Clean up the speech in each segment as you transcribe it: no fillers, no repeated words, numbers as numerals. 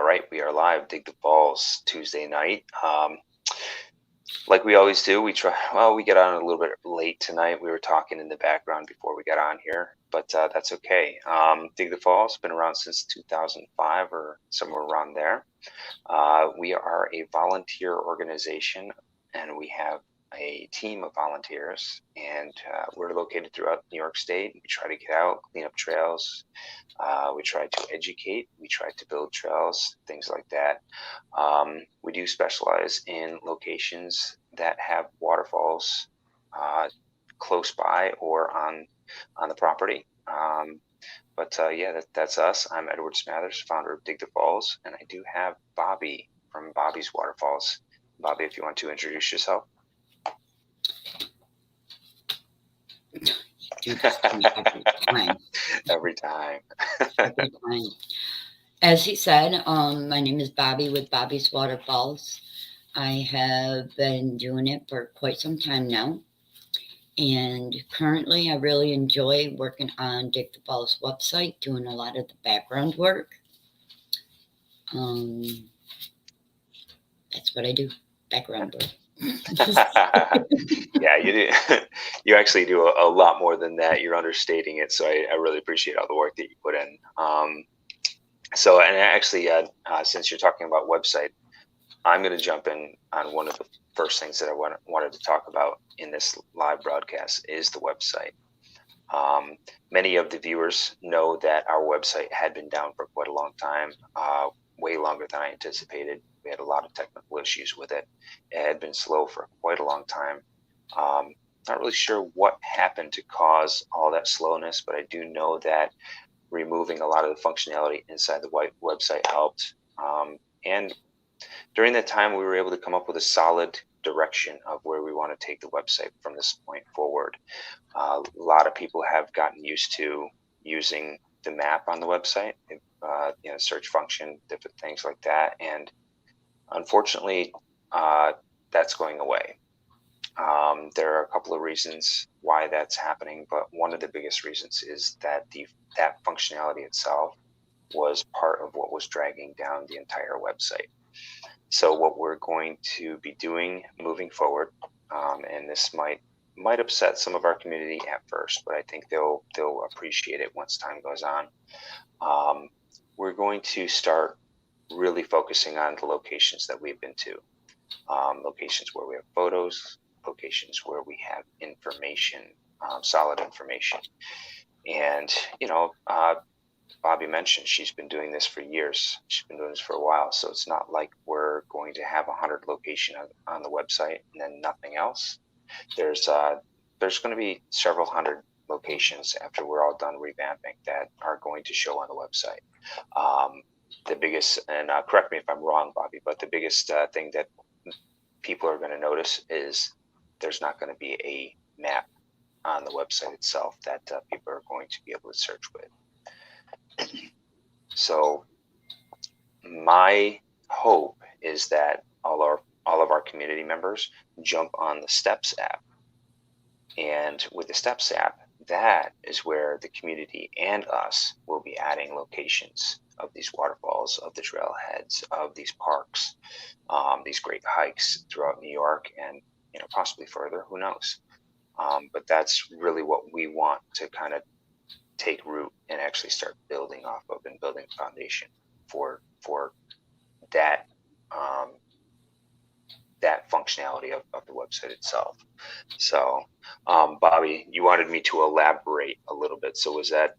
right, we are live. Dig the Balls Tuesday night. Like we always do, we get on a little bit late tonight. We were talking in the background before we got on here, but that's okay. Dig the Falls been around since 2005 or somewhere around there. We are a volunteer organization, and we have a team of volunteers, and we're located throughout New York State. We try to get out, clean up trails. We try to educate. We try to build trails, things like that. We do specialize in locations that have waterfalls close by or on the property. That's us. I'm Edward Smathers, founder of Dig the Falls, and I do have Bobby from Bobby's Waterfalls. Bobby, if you want to introduce yourself. Every time. As he said, my name is Bobby with Bobby's Waterfalls. I have been doing it for quite some time now. And currently, I really enjoy working on Dig the Falls website, doing a lot of the background work. That's what I do, background work. Yeah, you do. You actually do a lot more than that. You're understating it, so I really appreciate all the work that you put in. Since you're talking about website, I'm going to jump in on one of the first things that I wanted to talk about in this live broadcast is the website. Many of the viewers know that our website had been down for quite a long time, way longer than I anticipated. We had a lot of technical issues with it. It had been slow for quite a long time. Not really sure what happened to cause all that slowness, but I do know that removing a lot of the functionality inside the website helped. And during that time, we were able to come up with a solid direction of where we want to take the website from this point forward. A lot of people have gotten used to using the map on the website, search function, different things like that. And unfortunately, that's going away. There are a couple of reasons why that's happening, but one of the biggest reasons is that that functionality itself was part of what was dragging down the entire website. So what we're going to be doing moving forward, and this might upset some of our community at first, but I think they'll appreciate it once time goes on. We're going to start really focusing on the locations that we've been to, locations where we have photos, locations where we have information, solid information. And, Bobby mentioned she's been doing this for years. She's been doing this for a while. So it's not like we're going to have 100 locations on the website and then nothing else. There's going to be several hundred locations after we're all done revamping that are going to show on the website. The biggest, and correct me if I'm wrong, Bobby, but the biggest thing that people are going to notice is there's not going to be a map on the website itself that people are going to be able to search with. So my hope is that all of our community members jump on the Steps app. And with the Steps app, that is where the community and us will be adding locations of these waterfalls, of the trailheads, of these parks, these great hikes throughout New York and possibly further, who knows. But that's really what we want to kind of take root and actually start building off of and building a foundation for that that functionality of the website itself. So Bobby, you wanted me to elaborate a little bit. So was that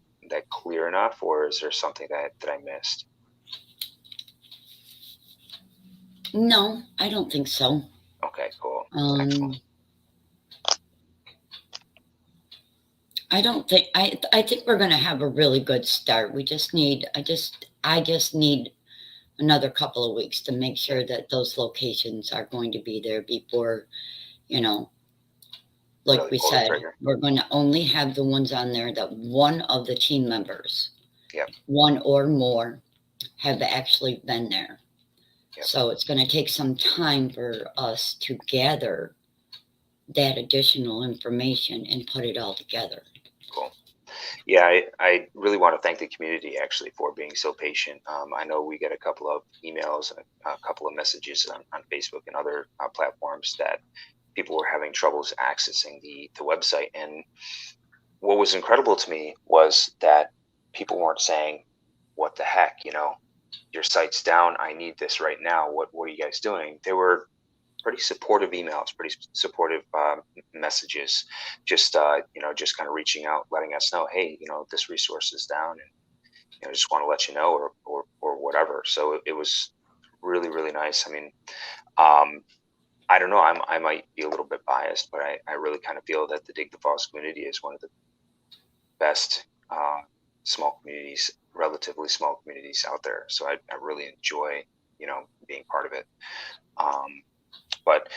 clear enough, or is there something that I missed? No, I don't think so. Okay, cool. I don't think I think we're going to have a really good start. I just need another couple of weeks to make sure that those locations are going to be there before, like really we said, we're going to only have the ones on there that one of the team members, one or more, have actually been there. Yep. So it's going to take some time for us to gather that additional information and put it all together. Cool. Yeah, I really want to thank the community actually for being so patient. I know we get a couple of emails, a couple of messages on Facebook and other platforms that people were having troubles accessing the website. And what was incredible to me was that people weren't saying, "What the heck, your site's down. I need this right now. What are you guys doing?" They were pretty supportive emails, pretty supportive messages, just kind of reaching out, letting us know, hey, this resource is down, and just want to let you know, or whatever. So it was really really nice. I mean, um, I don't know. I might be a little bit biased, but I really kind of feel that the Dig the Falls community is one of the best small communities, relatively small communities out there. So I really enjoy, being part of it. Um, but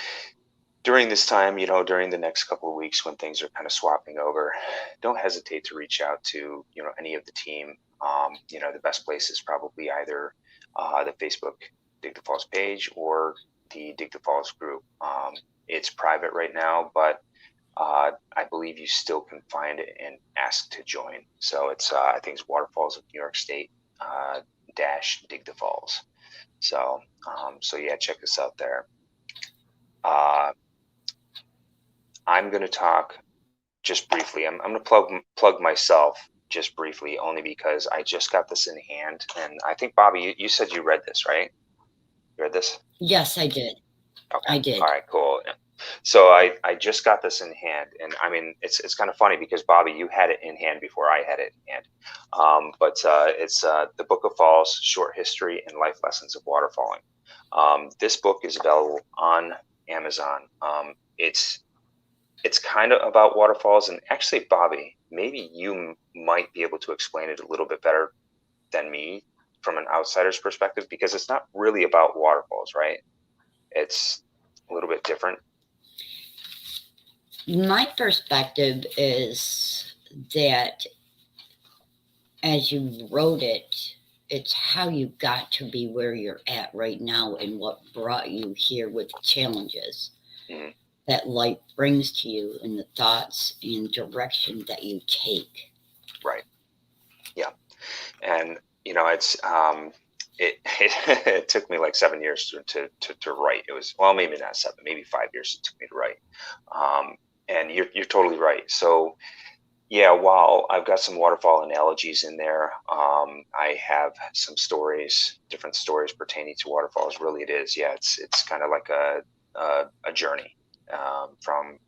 during this time, during the next couple of weeks when things are kind of swapping over, don't hesitate to reach out to, any of the team. The best place is probably either the Facebook Dig the Falls page or the Dig the Falls group. It's private right now, but I believe you still can find it and ask to join. So it's I think it's Waterfalls of New York State dash Dig the Falls. So yeah, check us out there. Uh, I'm going to talk just briefly. I'm going to plug myself just briefly, only because I just got this in hand, and I think Bobby, you said you read this, right? You read this? Yes, I did. Okay. I All did. right. Cool. So I just got this in hand, and I mean it's kind of funny because Bobby, you had it in hand before I had it in hand. But it's the Book of Falls: Short History and Life Lessons of Waterfalling. This book is available on Amazon. It's kind of about waterfalls, and actually, Bobby, maybe you might be able to explain it a little bit better than me from an outsider's perspective, because it's not really about waterfalls, right? It's a little bit different. My perspective is that as you wrote it, it's how you got to be where you're at right now and what brought you here with challenges Mhm. that life brings to you and the thoughts and direction that you take. Right. Yeah. And it's it took me like 7 years to write. It was, well, maybe not seven, maybe 5 years it took me to write. And you're totally right. So yeah, while I've got some waterfall analogies in there, I have some stories, different stories pertaining to waterfalls. Really, it is. Yeah, it's kind of like a journey from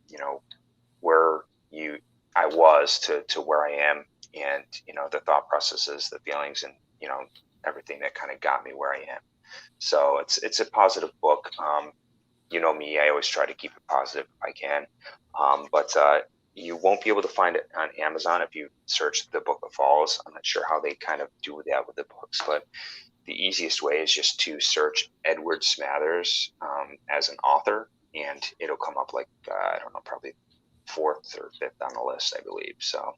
where you I was to where I am, and the thought processes, the feelings, and everything that kind of got me where I am. So it's a positive book. You know me, I always try to keep it positive if I can. But you won't be able to find it on Amazon if you search the Book of Falls. I'm not sure how they kind of do that with the books, but the easiest way is just to search Edward Smathers as an author, and it'll come up like I don't know, probably fourth or fifth on the list, I believe. So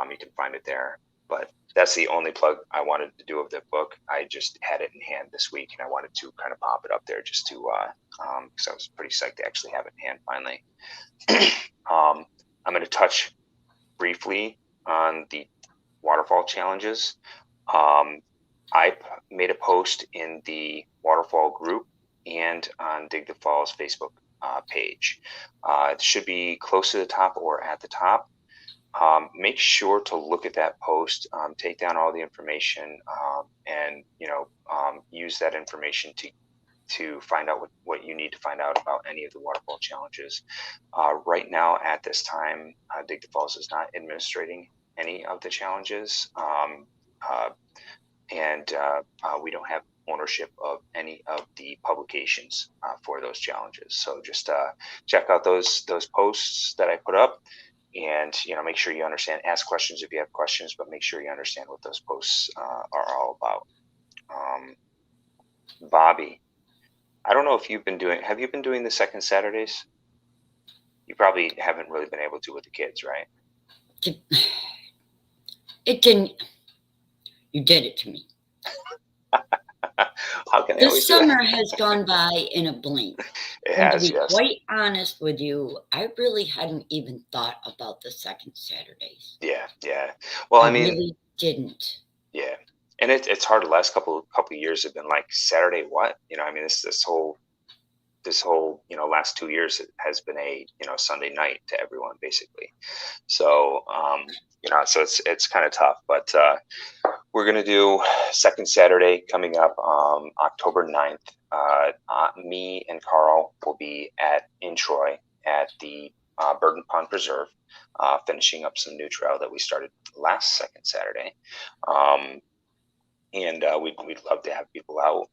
you can find it there. But that's the only plug I wanted to do of the book. I just had it in hand this week, and I wanted to kind of pop it up there just to because I was pretty psyched to actually have it in hand finally. I'm going to touch briefly on the waterfall challenges. Um, I made a post in the waterfall group and on Dig the Falls Facebook page. It should be close to the top or at the top. Make sure to look at that post, take down all the information, and use that information to find out what you need to find out about any of the waterfall challenges. Right now, at this time, Dig the Falls is not administrating any of the challenges, uh, and we don't have ownership of any of the publications for those challenges. So just check out those posts that I put up, and make sure you understand. Ask questions if you have questions, but make sure you understand what those posts are all about. Um, Bobby, I don't know if you've been doing. Have you been doing the second Saturdays? You probably haven't really been able to with the kids, right? It didn't, you did it to me. How can they The always do summer that? has gone by in a blink. It And to has, be yes. quite honest with you, I really hadn't even thought about the second Saturdays. Yeah, yeah. Well, I I mean, really didn't. yeah, and it's hard. The last couple years have been like Saturday what? I mean, this whole last 2 years has been a Sunday night to everyone basically. So so it's kind of tough, but we're gonna do second Saturday coming up, October 9th. Me and Carl will be in Troy at the Burton Pond Preserve, finishing up some new trail that we started last second Saturday. Um, and we'd love to have people out.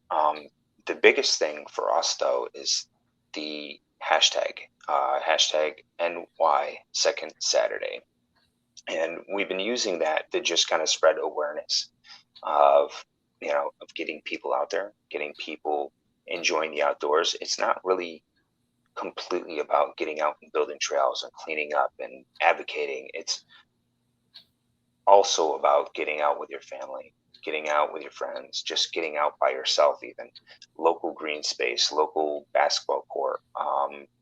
The biggest thing for us though is the hashtag NY Second Saturday, and we've been using that to just kind of spread awareness of of getting people out there, getting people enjoying the outdoors. It's not really completely about getting out and building trails and cleaning up and advocating. It's also about getting out with your family, getting out with your friends, just getting out by yourself, even local green space, local basketball court,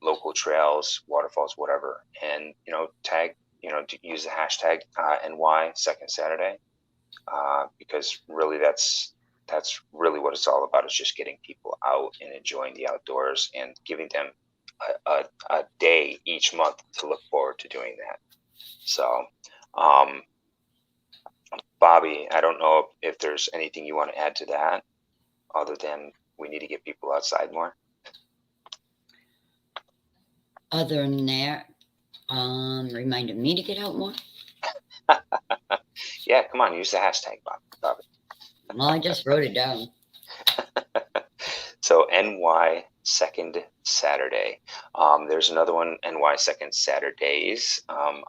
local trails, waterfalls, whatever. And, tag, use the hashtag NY Second Saturday, because really that's really what it's all about, is just getting people out and enjoying the outdoors and giving them a day each month to look forward to doing that. So, um, Bobby, I don't know if there's anything you want to add to that other than we need to get people outside more. Other than that, reminded me to get out more. Yeah, come on, use the hashtag, Bobby. Well, I just wrote it down. So NY Second Saturday. There's another one, NY Second Saturdays.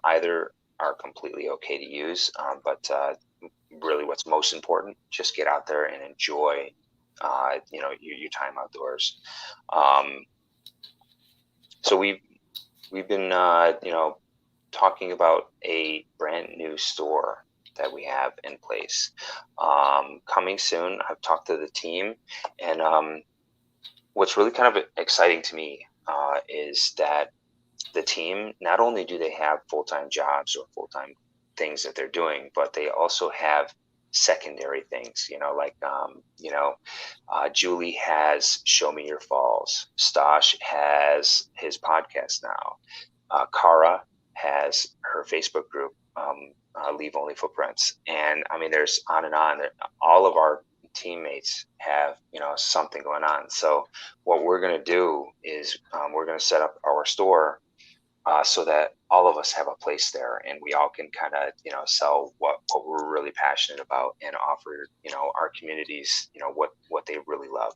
Either are completely okay to use, but really what's most important, just get out there and enjoy your time outdoors. Um, so we've been talking about a brand new store that we have in place, coming soon. I've talked to the team, and what's really kind of exciting to me is that the team, not only do they have full-time jobs or full-time things that they're doing, but they also have secondary things, like Julie has Show Me Your Falls, Stosh has his podcast now, Kara has her Facebook group, Leave Only Footprints, and I mean there's on and on. All of our teammates have something going on. So what we're going to do is, we're going to set up our store, so that all of us have a place there, and we all can kind of sell what we're really passionate about, and offer our communities what they really love.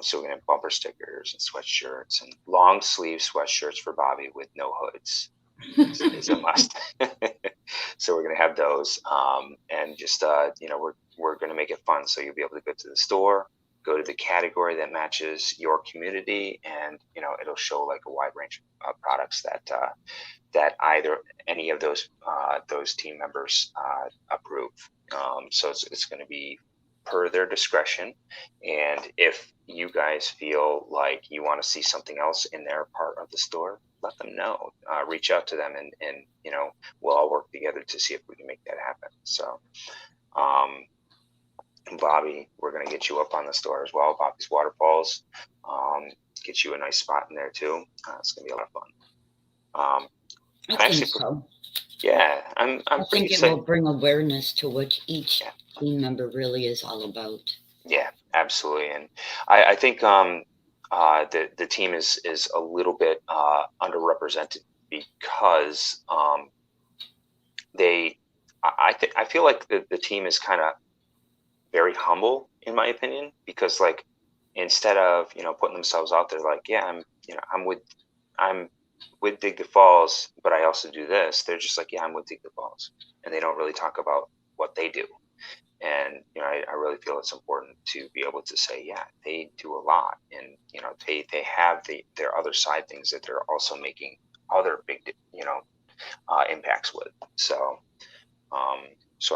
So we're gonna have bumper stickers and sweatshirts and long sleeve sweatshirts for Bobby with no hoods is a must. So we're gonna have those, and just we're gonna make it fun. So you'll be able to go to the store, go to the category that matches your community, and it'll show like a wide range of products that either any of those team members approve. So it's going to be per their discretion, and if you guys feel like you want to see something else in their part of the store, let them know. Reach out to them, and we'll all work together to see if we can make that happen. So, Bobby, we're going to get you up on the store as well. Bobby's Waterfalls, get you a nice spot in there too. It's going to be a lot of fun. I I'm think actually, so. yeah, I'm I pretty think it will excited. bring awareness to what each Yeah, team member really is all about. yeah, absolutely. And I think the team is a little bit underrepresented because they I feel like the team is kind of very humble, in my opinion, because like instead of putting themselves out there like, yeah, I'm with Dig the Falls, but I also do this, they're just like, yeah, I'm with Dig the Falls, and they don't really talk about what they do. And I really feel it's important to be able to say, yeah, they do a lot, and they have their other side things that they're also making other big impacts with. So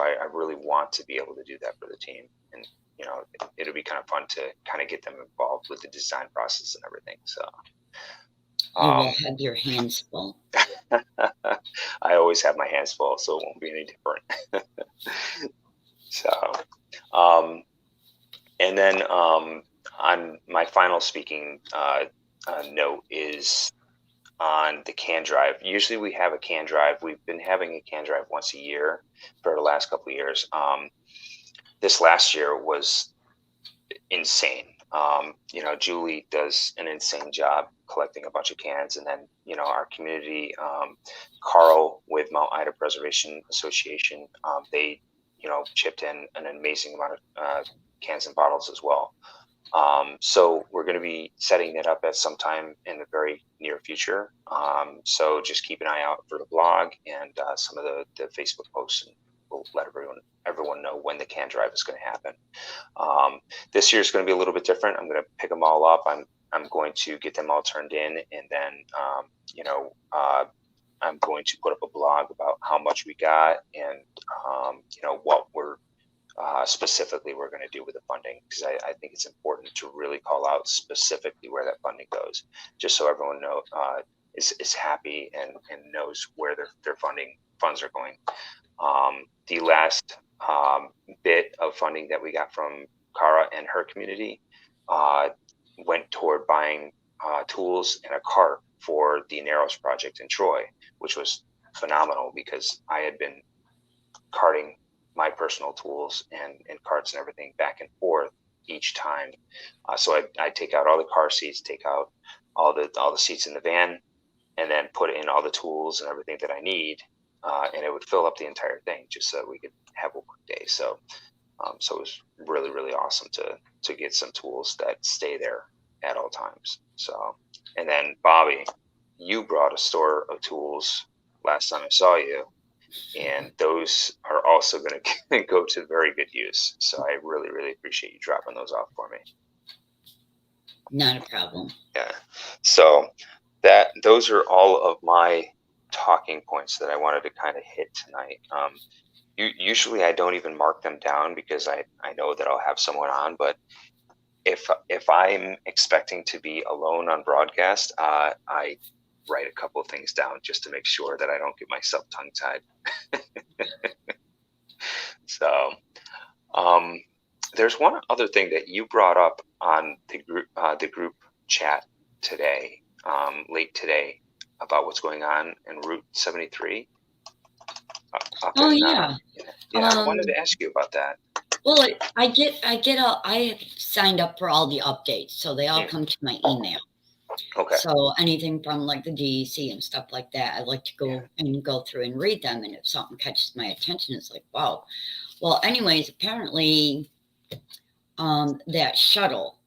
I really want to be able to do that for the team, and it'll be kind of fun to kind of get them involved with the design process and everything. So You will have your hands full. I always have my hands full, so it won't be any different. So, and then on my final speaking note is on the can drive. Usually we have a can drive. We've been having a can drive once a year for the last couple of years. This last year was insane. Julie does an insane job collecting a bunch of cans, and then our community, Carl with Mount Ida Preservation Association, they chipped in an amazing amount of cans and bottles as well. So we're going to be setting it up at some time in the very near future. So just keep an eye out for the blog and some of the Facebook posts, and we'll let everyone know when the can drive is going to happen. This year is going to be a little bit different. I'm going to pick them all up. I'm going to get them all turned in, and then I'm going to put up a blog about how much we got and what we're specifically we're going to do with the funding, because I think it's important to really call out specifically where that funding goes, just so everyone is happy and knows where their funds are going. The last bit of funding that we got from Cara and her community went toward buying tools and a cart for the Narrows project in Troy, which was phenomenal because I had been carting my personal tools and carts and everything back and forth each time. So I take out all the car seats, take out all the seats in the van, and then put in all the tools and everything that I need, and it would fill up the entire thing just so we could have a work day. So it was really, really awesome to get some tools that stay there at all times. So, and then Bobby, you brought a store of tools last time I saw you, and those are also going to go to very good use. So I really, really appreciate you dropping those off for me. Not a problem. Yeah. So those are all of my talking points that I wanted to kind of hit tonight. Usually I don't even mark them down because I know that I'll have someone on, but if I'm expecting to be alone on broadcast, I write a couple of things down just to make sure that I don't get myself tongue-tied. So there's one other thing that you brought up on the group chat today, late today, about what's going on in Route 73. Oh yeah. I wanted to ask you about that. Well, I have signed up for all the updates, so they all come to my email. Okay. So anything from like the DEC and stuff like that, I like to go through and read them. And if something catches my attention, it's like, wow. Well, anyways, apparently that shuttle,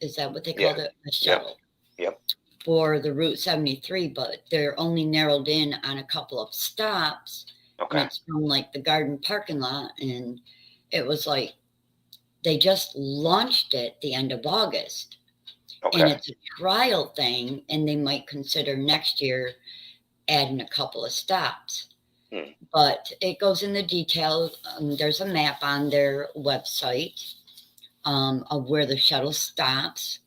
is that what they called it? A shuttle. Yep. For the Route 73, but they're only narrowed in on a couple of stops. Okay. And it's from like the garden parking lot. And it was like, they just launched it the end of August. Okay. And it's a trial thing, and they might consider next year adding a couple of stops. But it goes in the details. There's a map on their website of where the shuttle stops,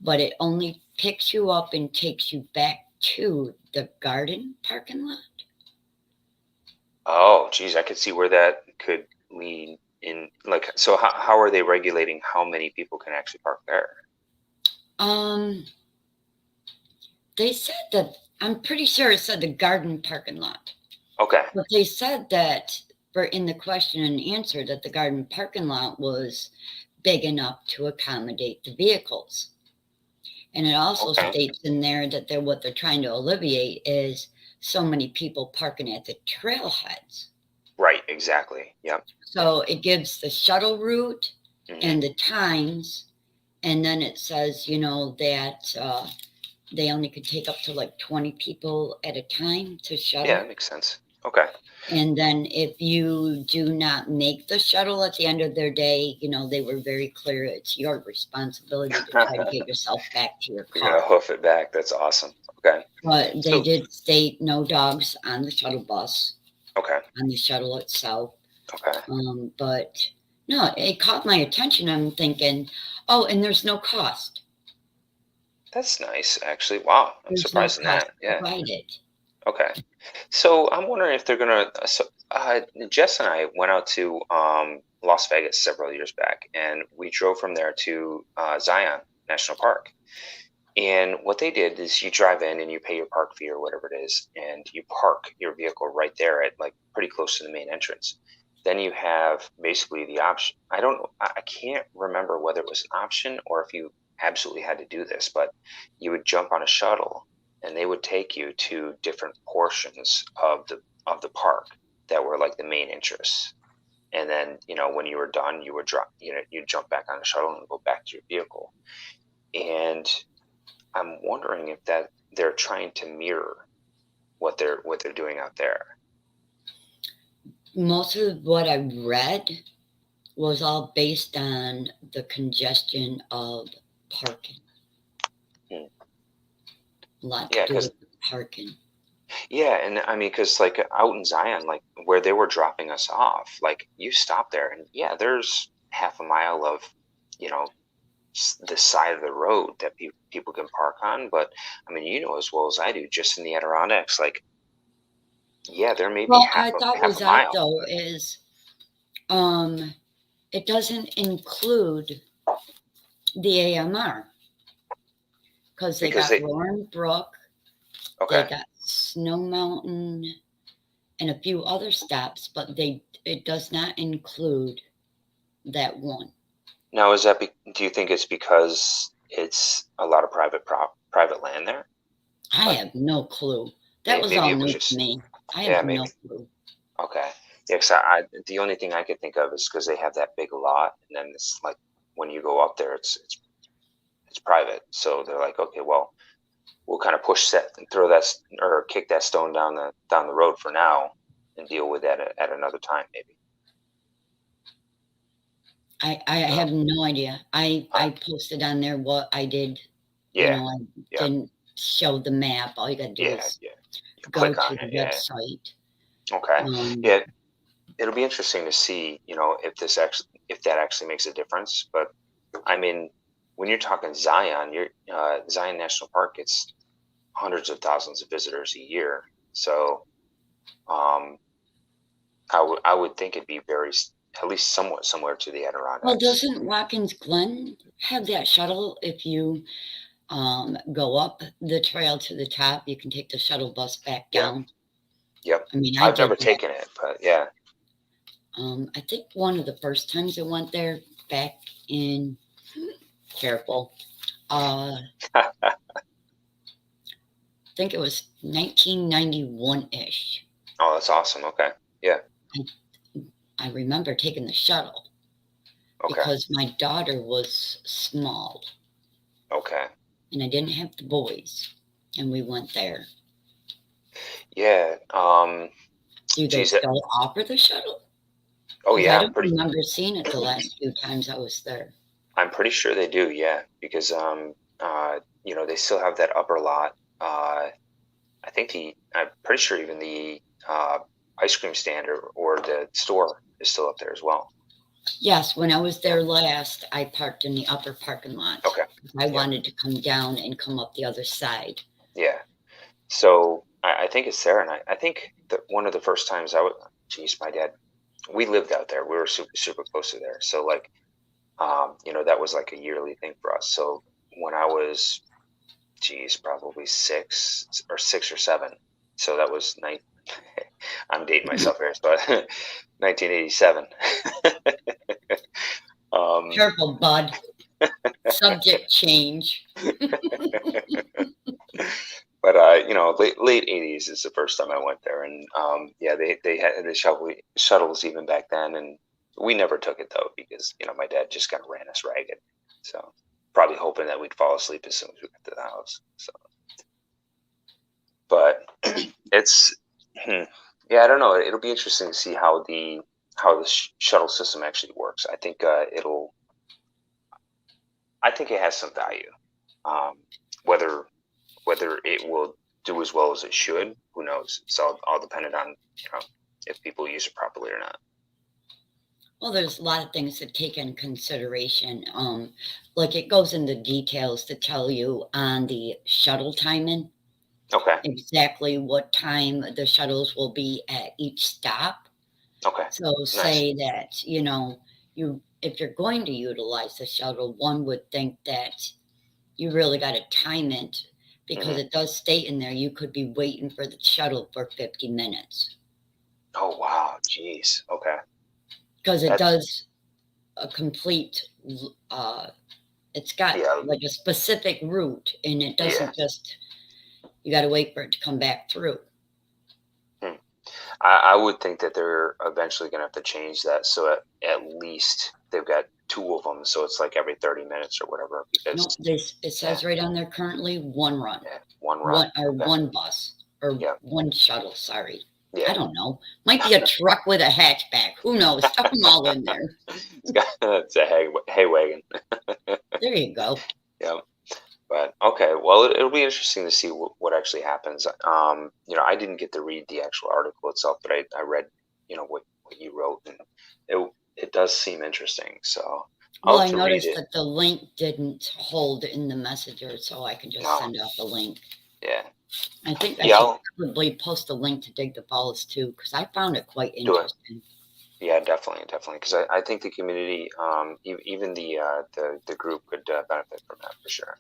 but it only picks you up and takes you back to the garden parking lot. Oh, geez, I could see where that could lead in. Like, so how are they regulating how many people can actually park there? They said that, I'm pretty sure it said the garden parking lot. Okay. But they said that in the question and answer that the garden parking lot was big enough to accommodate the vehicles. And it also states in there that what they're trying to alleviate is so many people parking at the trailheads. Right, exactly. Yep. So it gives the shuttle route and the times. And then it says, that they only could take up to like 20 people at a time to shuttle. Yeah, that makes sense. Okay. And then if you do not make the shuttle at the end of their day, they were very clear. It's your responsibility to try to get yourself back to your car. You're gonna hoof it back. That's awesome. Okay. But they did state no dogs on the shuttle bus. Okay. On the shuttle itself. Okay. But No, it caught my attention. I'm thinking, oh, and there's no cost. That's nice, actually. Wow, I'm There's no surprised in cost that. Yeah. provided. Okay. So I'm wondering if they're gonna. Jess and I went out to Las Vegas several years back, and we drove from there to Zion National Park. And what they did is you drive in and you pay your park fee or whatever it is, and you park your vehicle right there at like pretty close to the main entrance. Then you have basically the option. I don't know. I can't remember whether it was an option or if you absolutely had to do this, but you would jump on a shuttle and they would take you to different portions of the park that were like the main interests. And then, when you were done, you would drop, you jump back on the shuttle and go back to your vehicle. And I'm wondering if that they're trying to mirror what they're doing out there. Most of what I read was all based on the congestion of parking. Hmm. A lot to Yeah, do because with parking. yeah, and I mean, because like out in Zion, like where they were dropping us off, like you stop there, and yeah, there's half a mile of, you know, the side of the road that people can park on. But I mean, as well as I do, just in the Adirondacks, like yeah, there may be Well, half I a thought half was a odd mile. though is it doesn't include the AMR because they Because got they Roaring Brook, they okay. got Snow Mountain, and a few other stops, but it does not include that one. Now, do you think it's because it's a lot of private land there? I Like have no clue. That was maybe all it was new to just me. I yeah, have no maybe. clue. Okay. Yeah, 'cause the only thing I could think of is because they have that big lot, and then it's like when you go up there, it's private. So they're like, okay, well, we'll kind of push that and throw or kick that stone down the road for now, and deal with that at another time, maybe. I So, have no idea. I huh. posted on there what I did. Yeah, I yeah, didn't show the map. All you got to do yeah, is yeah. You go click to on the it, yeah. website. Okay. Um, Yeah, it'll be interesting to see, if that actually makes a difference. But I mean, when you're talking Zion, Zion National Park gets hundreds of thousands of visitors a year. So um, I would think it'd be at least somewhat similar to the well, Adirondacks. doesn't Watkins Glen have that shuttle? If you go up the trail to the top, you can take the shuttle bus back Yeah. down. Yep. I mean, I I've did never that. taken it, but yeah. I think one of the first times I went there back in, careful, I think it was 1991-ish. Oh, that's awesome. Okay. Yeah. I remember taking the shuttle Okay. because my daughter was small Okay. and I didn't have the boys, and we went there. Yeah. Do they Geez. still offer the shuttle? Oh Because I yeah. don't remember seeing it the last few times I was there. I'm pretty sure they do. Yeah, because they still have that upper lot. I'm pretty sure even the ice cream stand or the store is still up there as well. Yes, when I was Yeah. there last, I parked in the upper parking lot. Okay. I Yeah. wanted to come down and come up the other side. Yeah. So I think it's there, and I think that one of the first times geez, my dad, we lived out there. We were super super close to there. So like, that was like a yearly thing for us. So when I was, geez, probably six or seven. So that was I'm dating myself here, but 1987. um, Careful, bud. Subject change. but late 80s is the first time I went there, and yeah, they had the shuttles even back then, and we never took it though because my dad just kind of ran us ragged. So probably hoping that we'd fall asleep as soon as we got to the house. So, but it's yeah, I don't know. It'll be interesting to see how the shuttle system actually works. I think it has some value. Um, whether whether it will do as well as it should, who knows? It's all dependent on if people use it properly or not. Well, there's a lot of things to take in consideration. Like it goes into details to tell you on the shuttle timing Okay. exactly what time the shuttles will be at each stop. Okay. So Nice. say that, you if you're going to utilize the shuttle, one would think that you really got to time it because Hmm. it does state in there you could be waiting for the shuttle for 50 minutes Oh wow. Jeez. Okay. because it That's does a complete it's got yeah. like a specific route and it Yeah. doesn't just you got to wait for it to come back through. Hmm. I would think that they're eventually going to have to change that so at least they've got two of them, so it's like every 30 minutes or whatever. No, Because it yeah, says right on there currently one run, yeah, one run. Okay. one bus or Yeah. one shuttle. Sorry, I Yeah. don't know. Might be a truck with a hatchback. Who knows? Stuff them all in there. It's a hay wagon. There you go. Yeah. But okay, well, it'll be interesting to see what actually happens. I didn't get to read the actual article itself, but I read, what you wrote, and it does seem interesting. So I'll Well, have I to read noticed it. that the link didn't hold in the messenger, so I can just No, send out the link. yeah, I think I yeah, should I'll probably post a link to Dig the Falls too, because I found it quite do it. interesting. Yeah, definitely, because I think the community, even the group could benefit from that for sure.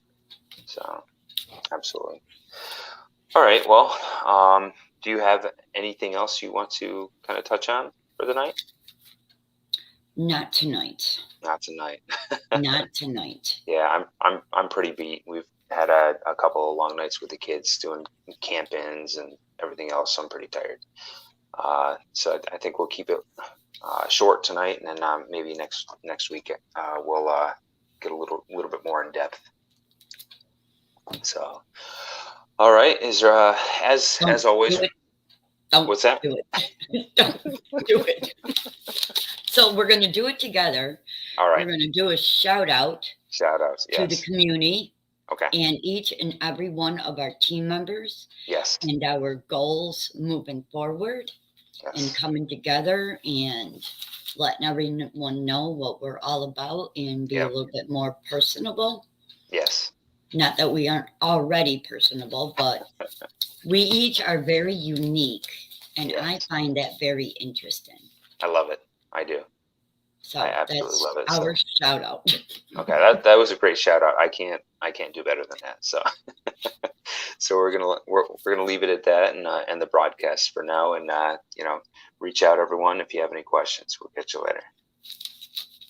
So absolutely. All right. Well, do you have anything else you want to kind of touch on for the night? Not tonight. Not tonight. Not tonight. Yeah, I'm pretty beat. We've had a couple of long nights with the kids doing camp-ins and everything else, so I'm pretty tired. So I think we'll keep it short tonight, and then maybe next week we'll get a little bit more in depth. So, all right, is Don't as always. do it. Don't What's that? do it. Don't do it. So we're going to do it together. All We're right, going to do a shout out shout outs. to the Yes. community Okay. and each and every one of our team members Yes. and our goals moving forward and Yes. coming together and letting everyone know what we're all about and be a Yep. little bit more personable. Yes. Not that we aren't already personable, but we each are very unique. And I Yes. find that very interesting. I love it. I do. I So absolutely that's love it. our So shout out. okay, that was a great shout out. I can't do better than that. So so we're gonna leave it at that and end the broadcast for now. And reach out everyone if you have any questions. We'll catch you later.